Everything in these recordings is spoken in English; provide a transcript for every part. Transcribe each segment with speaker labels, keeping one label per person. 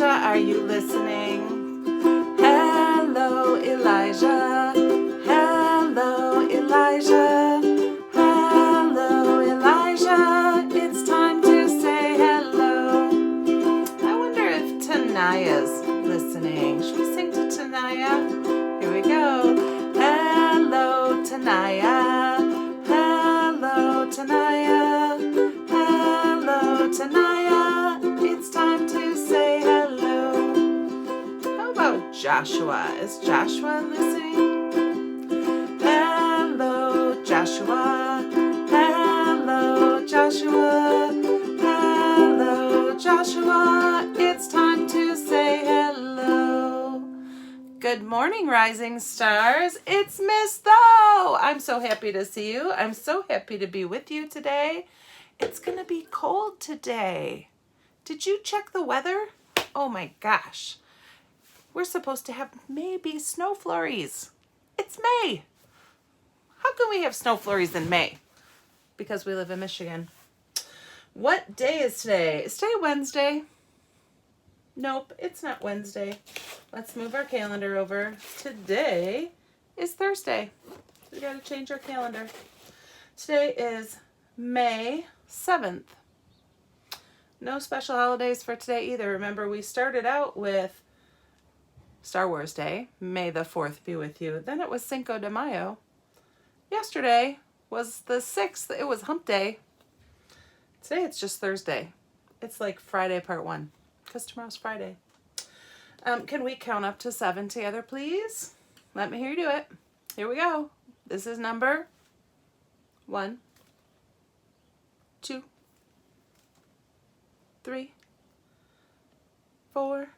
Speaker 1: Elijah, are you listening? Hello, Elijah. Hello, Elijah. Hello, Elijah. It's time to say hello. I wonder if Tanaya's listening. Should we sing to Tanaya? Here we go. Hello, Tanaya. Hello, Tanaya. Hello, Tanaya. It's time to say hello. How about Joshua? Is Joshua listening? Hello, Joshua. Hello, Joshua. Hello, Joshua. It's time to say hello. Good morning, rising stars. It's Miss Tho. I'm so happy to see you. I'm so happy to be with you today. It's going to be cold today. Did you check the weather? Oh my gosh. We're supposed to have maybe snow flurries. It's May. How can we have snow flurries in May? Because we live in Michigan. What day is today? Is today Wednesday? Nope, it's not Wednesday. Let's move our calendar over. Today is Thursday. We got to change our calendar. Today is May 7th. No special holidays for today either. Remember, we started out with Star Wars Day. May the 4th be with you. Then it was Cinco de Mayo. Yesterday was the 6th. It was Hump Day. Today it's just Thursday. It's like Friday part 1 because tomorrow's Friday. Can we count up to 7 together, please? Let me hear you do it. Here we go. This is number 1, 2, 3, 4,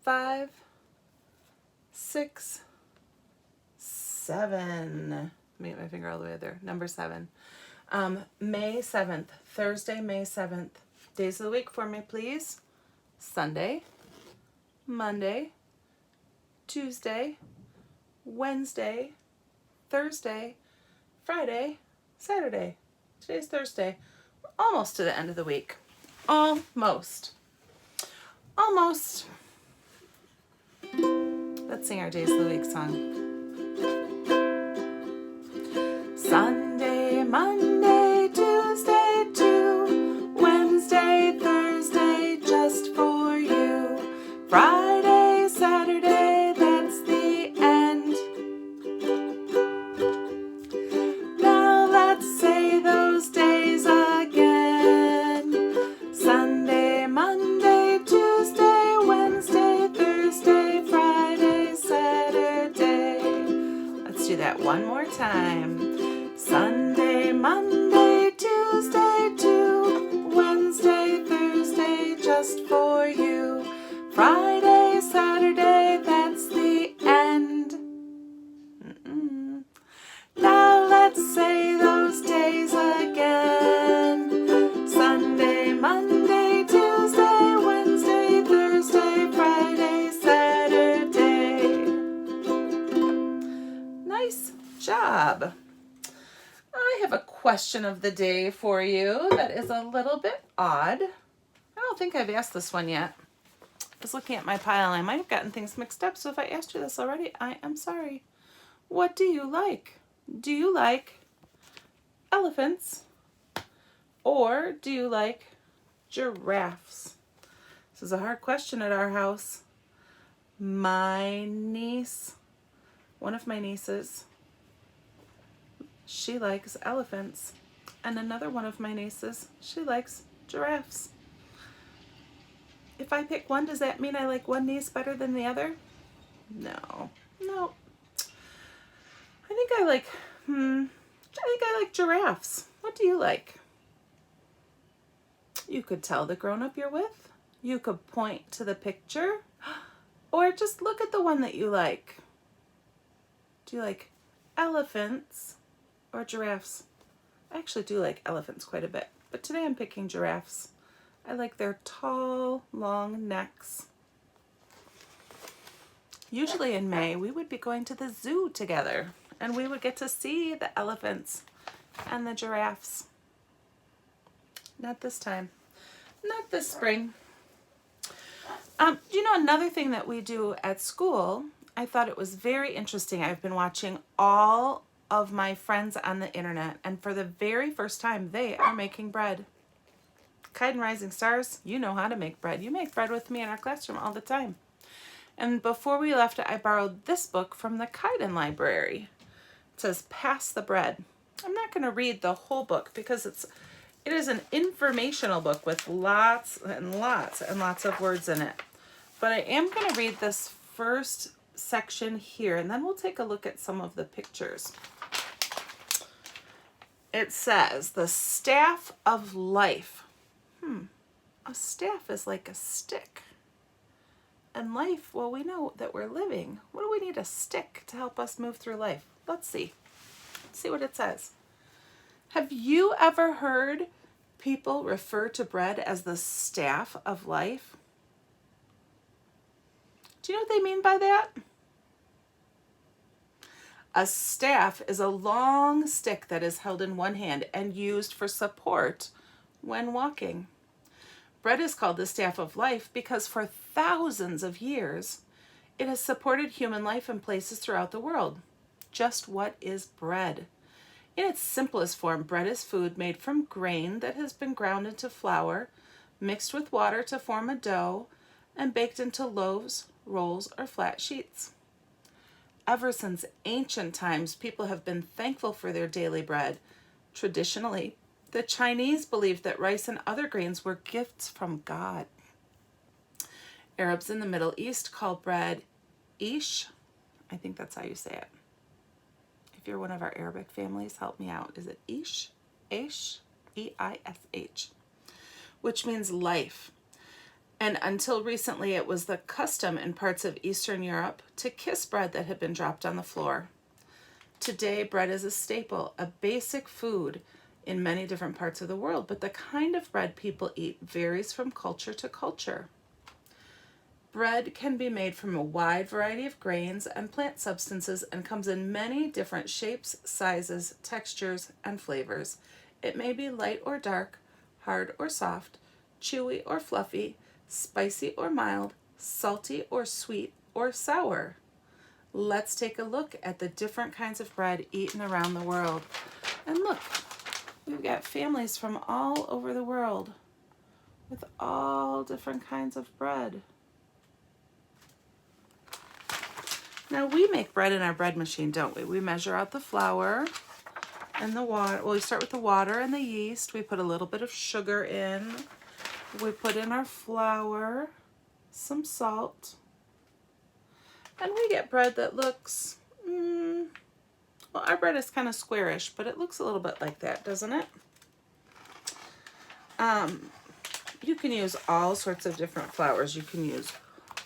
Speaker 1: 5, 6, 7. Let me get my finger all the way there. Number 7. May 7th, Thursday, May 7th. Days of the week for me, please. Sunday, Monday, Tuesday, Wednesday, Thursday, Friday, Saturday. Today's Thursday. We're almost to the end of the week. Almost. Almost. Let's sing our Days of the Week song. Sunday, Monday, Tuesday, too. Wednesday, Thursday, just for you. Friday, Saturday, that's the end. Now let's say those days again. Sunday, Monday, Tuesday, Wednesday, Thursday, Friday, Saturday. Let's do that one more time. Sunday, Monday, Tuesday, too. Wednesday, Thursday, just for you. Friday, Saturday, that's the end. Now let's say those days again. Sunday, Monday, Tuesday, Wednesday, Thursday, Friday, Saturday. Nice job. I have a question of the day for you that is a little bit odd. I don't think I've asked this one yet. I was looking at my pile and I might have gotten things mixed up, so if I asked you this already, I am sorry. What do you like? Do you like elephants or do you like giraffes? This is a hard question at our house. My niece, one of my nieces, she likes elephants. And another one of my nieces, she likes giraffes. If I pick one, does that mean I like one niece better than the other? No. I think I like giraffes. What do you like? You could tell the grown-up you're with. You could point to the picture. Or just look at the one that you like. Do you like elephants or giraffes? I actually do like elephants quite a bit, but today I'm picking giraffes. I like their tall, long necks. Usually in May, we would be going to the zoo together, and we would get to see the elephants and the giraffes. Not this time. Not this spring. You know, another thing that we do at school, I thought it was very interesting. I've been watching all of my friends on the internet, and for the very first time, they are making bread. Keidan Rising Stars, you know how to make bread. You make bread with me in our classroom all the time. And before we left, I borrowed this book from the Keidan library. It says, Pass the Bread. I'm not going to read the whole book because it is an informational book with lots and lots and lots of words in it. But I am going to read this first section here, and then we'll take a look at some of the pictures. It says, the staff of life. A staff is like a stick. And life, well, we know that we're living. What do we need a stick to help us move through life? Let's see. Let's see what it says. Have you ever heard people refer to bread as the staff of life? Do you know what they mean by that? A staff is a long stick that is held in one hand and used for support when walking. Bread is called the staff of life because for thousands of years, it has supported human life in places throughout the world. Just what is bread? In its simplest form, bread is food made from grain that has been ground into flour, mixed with water to form a dough, and baked into loaves, rolls, or flat sheets. Ever since ancient times, people have been thankful for their daily bread. Traditionally, the Chinese believed that rice and other grains were gifts from God. Arabs in the Middle East call bread ish. I think that's how you say it. If you're one of our Arabic families, help me out. Is it ish? Ish? E-I-S-H. Which means life. And until recently, it was the custom in parts of Eastern Europe to kiss bread that had been dropped on the floor. Today, bread is a staple, a basic food in many different parts of the world, but the kind of bread people eat varies from culture to culture. Bread can be made from a wide variety of grains and plant substances and comes in many different shapes, sizes, textures, and flavors. It may be light or dark, hard or soft, chewy or fluffy, spicy or mild, salty or sweet or sour. Let's take a look at the different kinds of bread eaten around the world. And look, we've got families from all over the world with all different kinds of bread. Now we make bread in our bread machine, don't we? We measure out the flour and the water. Well, we start with the water and the yeast. We put a little bit of sugar in. We put in our flour, some salt, and we get bread that looks, well, our bread is kind of squarish, but it looks a little bit like that, doesn't it? You can use all sorts of different flours. You can use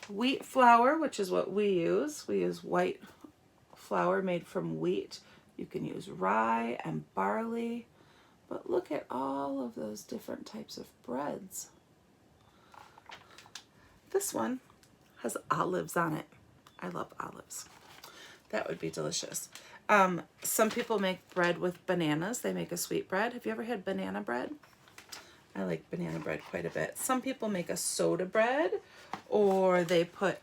Speaker 1: wheat flour, which is what we use. We use white flour made from wheat. You can use rye and barley. But look at all of those different types of breads. This one has olives on it. I love olives. That would be delicious. Some people make bread with bananas. They make a sweet bread. Have you ever had banana bread? I like banana bread quite a bit. Some people make a soda bread, or they put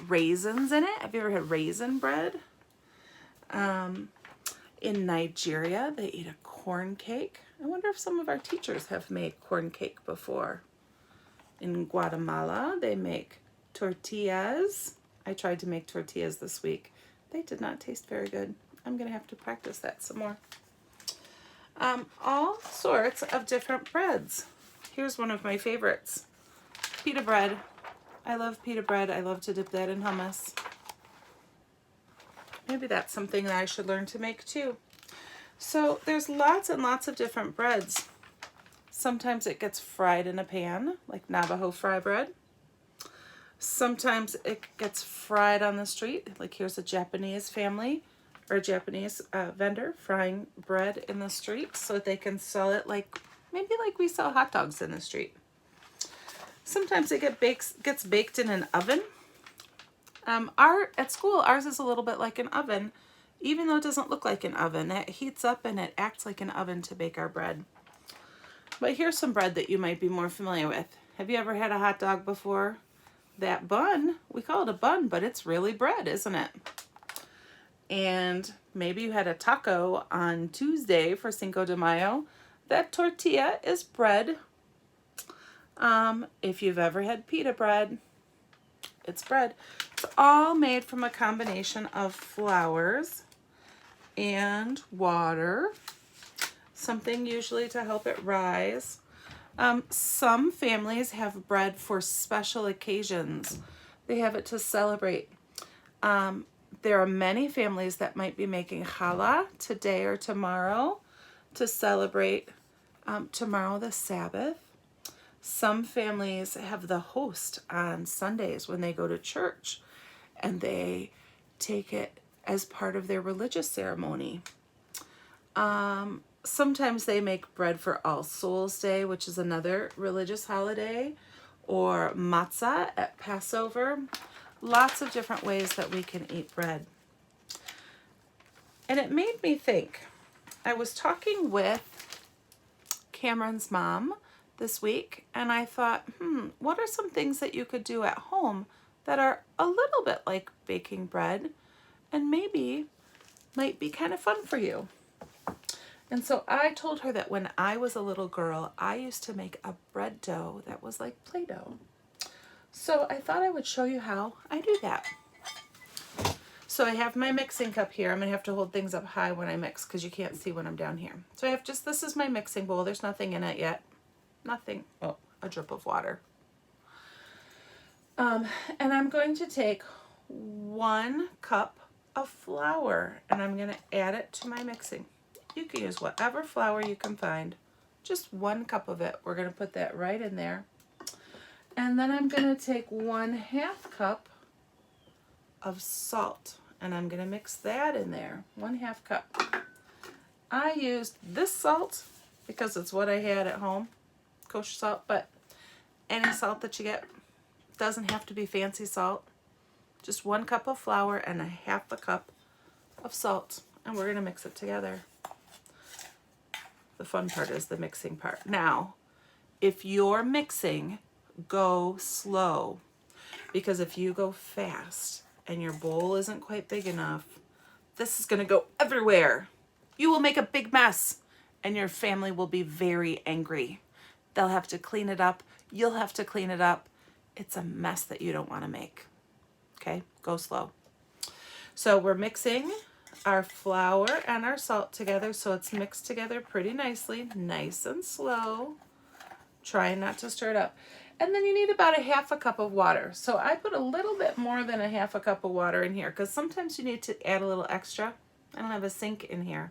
Speaker 1: raisins in it. Have you ever had raisin bread? In Nigeria, they eat a corn cake. I wonder if some of our teachers have made corn cake before. In Guatemala, they make tortillas. I tried to make tortillas this week. They did not taste very good. I'm going to have to practice that some more. All sorts of different breads. Here's one of my favorites. Pita bread. I love pita bread. I love to dip that in hummus. Maybe that's something that I should learn to make too. So there's lots and lots of different breads. Sometimes it gets fried in a pan, like Navajo fry bread. Sometimes it gets fried on the street, like here's a Japanese family or a Japanese vendor frying bread in the street so that they can sell it maybe like we sell hot dogs in the street. Sometimes it gets baked in an oven. At school, ours is a little bit like an oven, even though it doesn't look like an oven. It heats up and it acts like an oven to bake our bread. But here's some bread that you might be more familiar with. Have you ever had a hot dog before? that bun, we call it a bun, but it's really bread, isn't it? And maybe you had a taco on Tuesday for Cinco de Mayo. That tortilla is bread. If you've ever had pita bread, it's bread. It's all made from a combination of flours and water, something usually to help it rise. Some families have bread for special occasions. They have it to celebrate. There are many families that might be making challah today or tomorrow to celebrate tomorrow, the Sabbath. Some families have the host on Sundays when they go to church, and they take it as part of their religious ceremony. Sometimes they make bread for All Souls Day, which is another religious holiday, or matzah at Passover. Lots of different ways that we can eat bread. And it made me think. I was talking with Cameron's mom this week, and I thought, what are some things that you could do at home that are a little bit like baking bread and maybe might be kind of fun for you? And so I told her that when I was a little girl, I used to make a bread dough that was like Play-Doh. So I thought I would show you how I do that. So I have my mixing cup here. I'm going to have to hold things up high when I mix because you can't see when I'm down here. So I have this is my mixing bowl. There's nothing in it yet. Nothing. Oh, a drip of water. And I'm going to take 1 cup of flour and I'm going to add it to my mixing. You can use whatever flour you can find. Just 1 cup of it. We're going to put that right in there. And then I'm going to take 1/2 cup of salt and I'm going to mix that in there. 1/2 cup. I used this salt because it's what I had at home, kosher salt, but any salt that you get doesn't have to be fancy salt. Just 1 cup of flour and 1/2 cup of salt, and we're going to mix it together. The fun part is the mixing part. Now, if you're mixing, go slow, because if you go fast and your bowl isn't quite big enough, this is going to go everywhere. You will make a big mess and your family will be very angry. They'll have to clean it up. You'll have to clean it up. It's a mess that you don't want to make. Okay, go slow. So we're mixing our flour and our salt together so it's mixed together pretty nicely, nice and slow. Try not to stir it up. And then you need about 1/2 cup of water. So I put a little bit more than 1/2 cup of water in here because sometimes you need to add a little extra. I don't have a sink in here.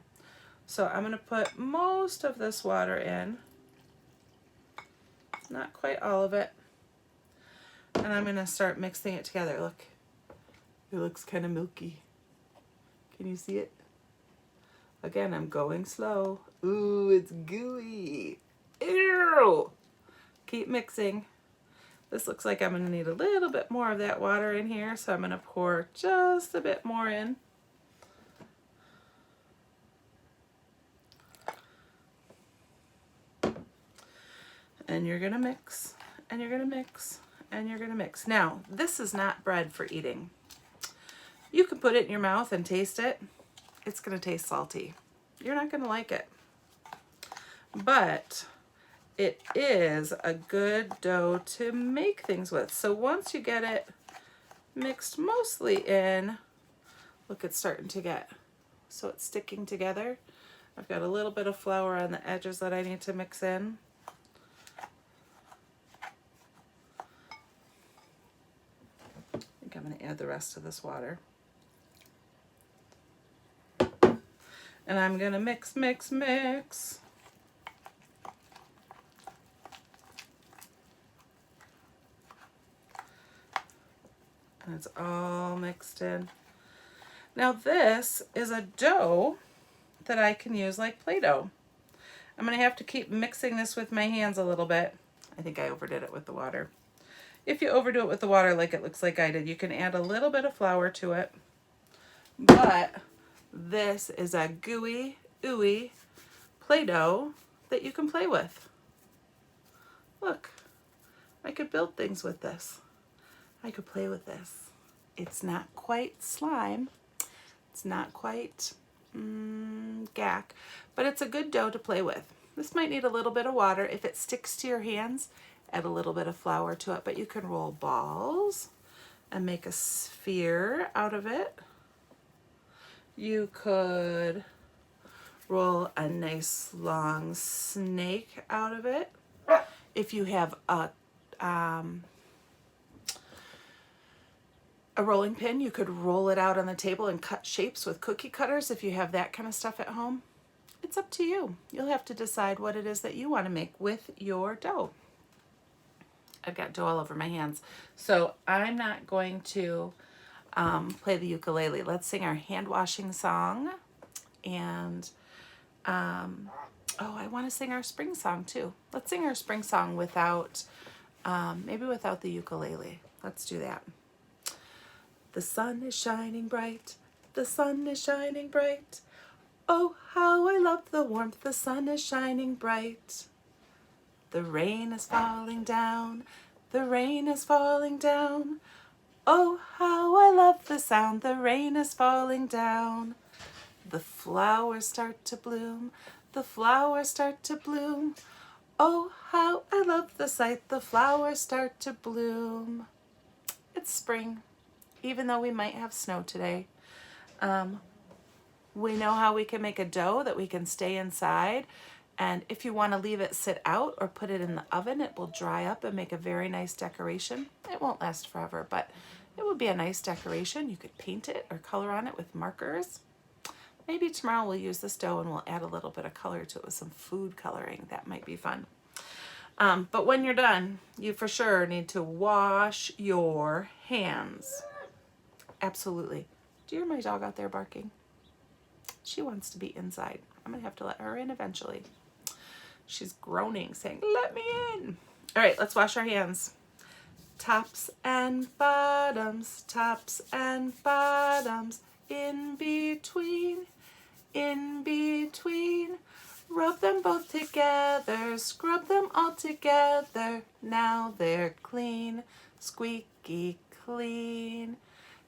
Speaker 1: So I'm going to put most of this water in. Not quite all of it. And I'm going to start mixing it together. Look, it looks kind of milky. Can you see it? Again, I'm going slow. Ooh, it's gooey. Ew! Keep mixing. This looks like I'm going to need a little bit more of that water in here, so I'm going to pour just a bit more in. And you're going to mix, and you're going to mix, and you're going to mix. Now, this is not bread for eating. You can put it in your mouth and taste it. It's going to taste salty. You're not going to like it. But it is a good dough to make things with. So once you get it mixed mostly in, look, it's starting to get, so it's sticking together. I've got a little bit of flour on the edges that I need to mix in. I think I'm going to add the rest of this water. And I'm going to mix, mix, mix. And it's all mixed in. Now this is a dough that I can use like Play-Doh. I'm going to have to keep mixing this with my hands a little bit. I think I overdid it with the water. If you overdo it with the water like it looks like I did, you can add a little bit of flour to it. But this is a gooey, ooey Play-Doh that you can play with. Look, I could build things with this. I could play with this. It's not quite slime. It's not quite gack, but it's a good dough to play with. This might need a little bit of water. If it sticks to your hands, add a little bit of flour to it, but you can roll balls and make a sphere out of it. You could roll a nice long snake out of it. If you have a rolling pin, you could roll it out on the table and cut shapes with cookie cutters if you have that kind of stuff at home. It's up to you. You'll have to decide what it is that you want to make with your dough. I've got dough all over my hands, so I'm not going to play the ukulele. Let's sing our hand washing song, and oh, I want to sing our spring song too. Let's sing our spring song without, maybe without the ukulele. Let's do that. The sun is shining bright, the sun is shining bright. Oh, how I love the warmth, the sun is shining bright. The rain is falling down, the rain is falling down. Oh, how I love the sound, the rain is falling down. The flowers start to bloom, the flowers start to bloom. Oh, how I love the sight, the flowers start to bloom. It's spring, even though we might have snow today. We know how we can make a dough that we can stay inside. And if you want to leave it sit out or put it in the oven, it will dry up and make a very nice decoration. It won't last forever, but it would be a nice decoration. You could paint it or color on it with markers. Maybe tomorrow we'll use this dough and we'll add a little bit of color to it with some food coloring. That might be fun. But when you're done, you for sure need to wash your hands. Absolutely. Do you hear my dog out there barking? She wants to be inside. I'm gonna have to let her in eventually. She's groaning, saying, "Let me in." All right, let's wash our hands. Tops and bottoms, tops and bottoms, in between, in between. Rub them both together, scrub them all together. Now they're clean, squeaky clean.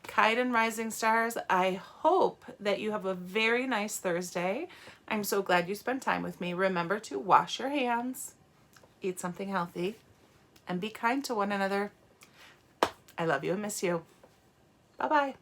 Speaker 1: Keidan Rising Stars, I hope that you have a very nice Thursday. I'm so glad you spent time with me. Remember to wash your hands, eat something healthy, and be kind to one another. I love you and miss you. Bye-bye.